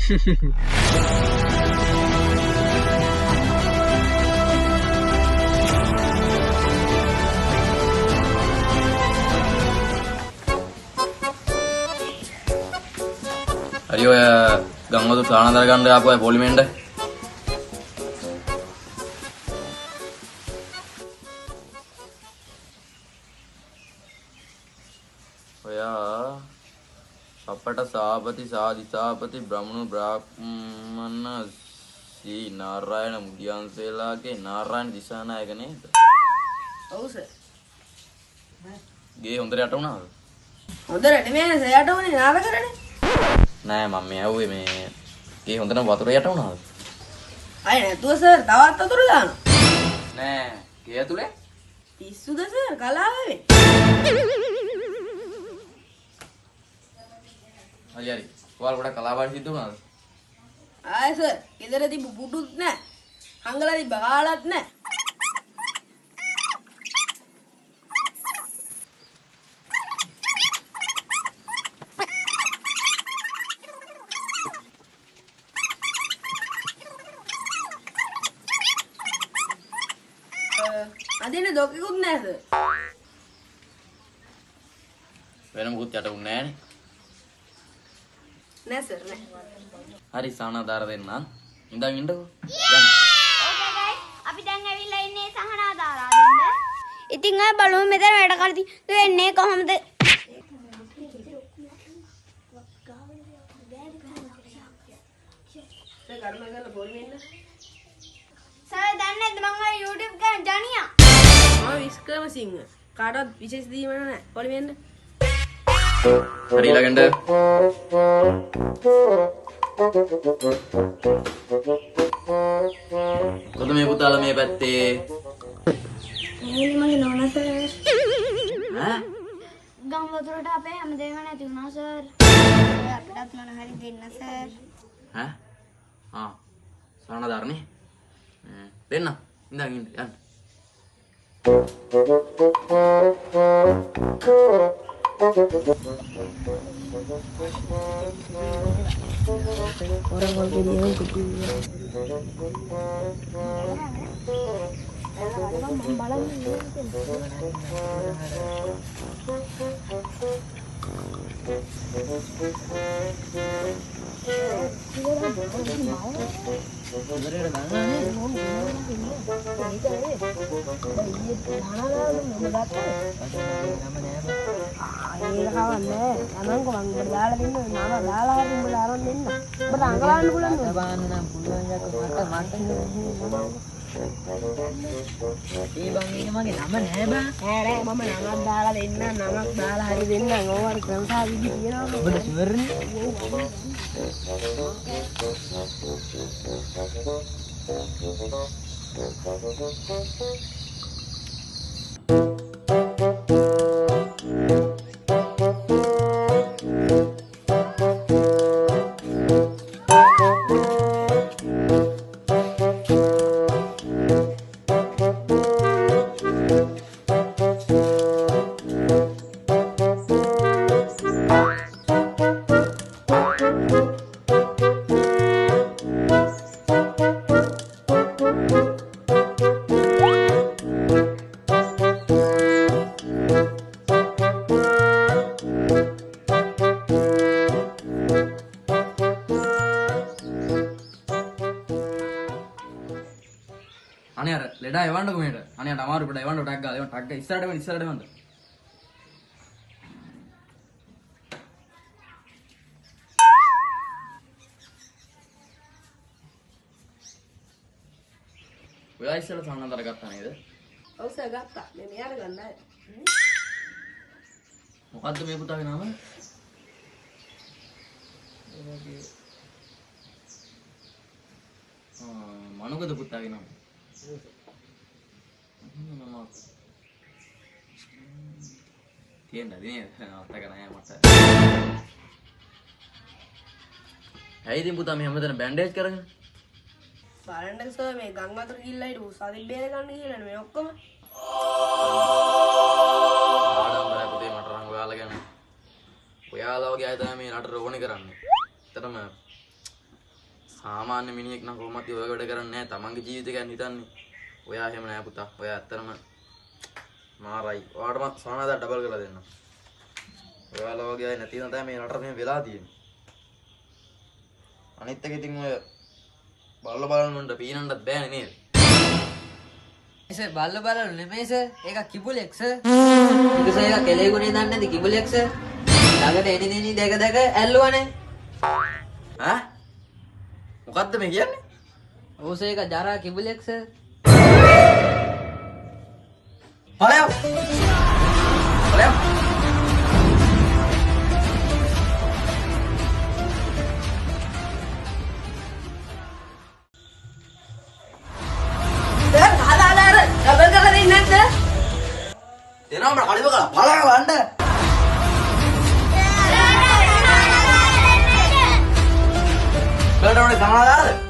හරි ඔය ගංගොතු සානදර ගන්න ආපු අය පොලිමෙන්ද ඔයා අපට සාපති සාදිසාපති බ්‍රහ්මණු බ්‍රාහ්මණ සී නාරායණ මුදියන්සේලාගේ නාරායණ දිසානායක නේද? ඔව් සර්. ගේ හොඳට යට වුණාද? හොඳට නෙමෙයි සර් යට වුණේ නාද කරන්නේ. නෑ මම මේ ඇහුවේ මේ ගේ හොඳටම වතුර යට වුණාද? අය නැතුව සර් තවත් වතුර දානවා. නෑ ගේ ඇතුලේ පිස්සුද සර් කලාවේ. හරි හරි. ඔයාලා ගොඩක් කලාවට සිද්ධ වුණාද? ආය සර් ගෙදර තිබ්බ පුඩුත් නැහැ. හංගලා තිබ්බ කාලත් නැහැ. අදින දොකෙකුත් නැහැ සර්. වෙන මොකුත් යට වුණේ නෑනේ. නෑ සර් නෑ. හරි සානාදාර දෙන්නම්. ඉඳන් ඉන්නකෝ. යන්න. ඕකේ ගයිස් අපි දැන් ඇවිල්ලා ඉන්නේ සහනාදාරා දෙන්න. ඉතින් අය බලමු මෙතන වැඩ කරදි වෙන්නේ කොහොමද? සර් කර්ම කරලා පොලිමෙන්ද? සර් දන්නේ නැද්ද මම ඔය YouTube ගන්න ජනියා. මම විස්ක්‍රමසිංහ. කාටවත් විශේෂ දීම නැහැ පොලිමෙන්ද? හරි ළඟට. කොහොමද මේ පුතාලා මේ පැත්තේ? මේනි මගේ නෝනා සර්. ඈ? ගම් වතුරට අපේ හැමදේම නැති වුණා සර්. අපිටත් මොන හරි දෙන්න සර්. ඈ? සානාදාරනේ. දෙන්න. ඉඳන් ඉන්න යන්න. අනේ අර ලෙඩා එවන්නකො මෙහෙට. අනේ අර අමාරු පොඩ එවන්න ටැග් ගාලා එවන්න ටැග් ගා ඉස්සරහට එවන්න. ඔයා ඉස්සරහ සානන්දර ගත්තා නේද? ඔව් සර් ගත්තා. මේ මෙයාට ගන්නයි. මොකද්ද මේ පුතාගේ නම? මනුගද පුතාගේ නම? තියෙන්නද නේද? මතක නැහැ මට. ඇයි ඉතින් පුතා මේ හැමතැන බෑන්ඩේජ් කරගෙන? බලන්න සර් මේ ගම් වතුර ගිහිල්ලා හිටපු සතිල් බේර ගන්න කියලා මේ ඔක්කොම. ආඩම්බරයි පුතේ මට රංග ඔයාලා ගැන. ඔයාලා වගේ අය තමයි මේ රටට ඕනේ කරන්නේ. ඇත්තටම සාමාන්‍ය මිනිහෙක් නම් කොහොමද ඔය වැඩ කරන්නේ නැහැ. තමන්ගේ ජීවිතය ගැන හිතන්නේ. ඔයා එහෙම නෑ පුතා. ඔයා ඇත්තටම මාරයි. ඔයාටම සානාදා ඩබල් කරලා දෙන්න. ඔයාලා වගේ අය නැති නම් තමයි මේ රටට මෙහෙම වෙලා තියෙන්නේ. අනිත් එක ඉතින් ඔය බල්ල බලන්න පීනන්නත් බෑනේ නේද? සර් බල්ල බලන්න නෙමෙයි සර්. ඒක කිඹුලෙක් සර්. ඒක සර් ඒක කෙලෙගුණේ දන්නේ නැති කිඹුලෙක් සර්. ළඟට එනිදෙනි දැක දැක ඇල්ලුවානේ. ඈ? මොකද්ද මේ කියන්නේ? ඔව් සර් ඒක ජරා කිඹුලෙක් සර්. ඵලයන්. ඵලයන්. දැන් ආදාලාර ඩබල් කරලා දෙන්නේ නැද්ද? දෙනවා මට කලිව කරලා ඵලයන් වන්න. බලන්න ඕනේ සමාදානද?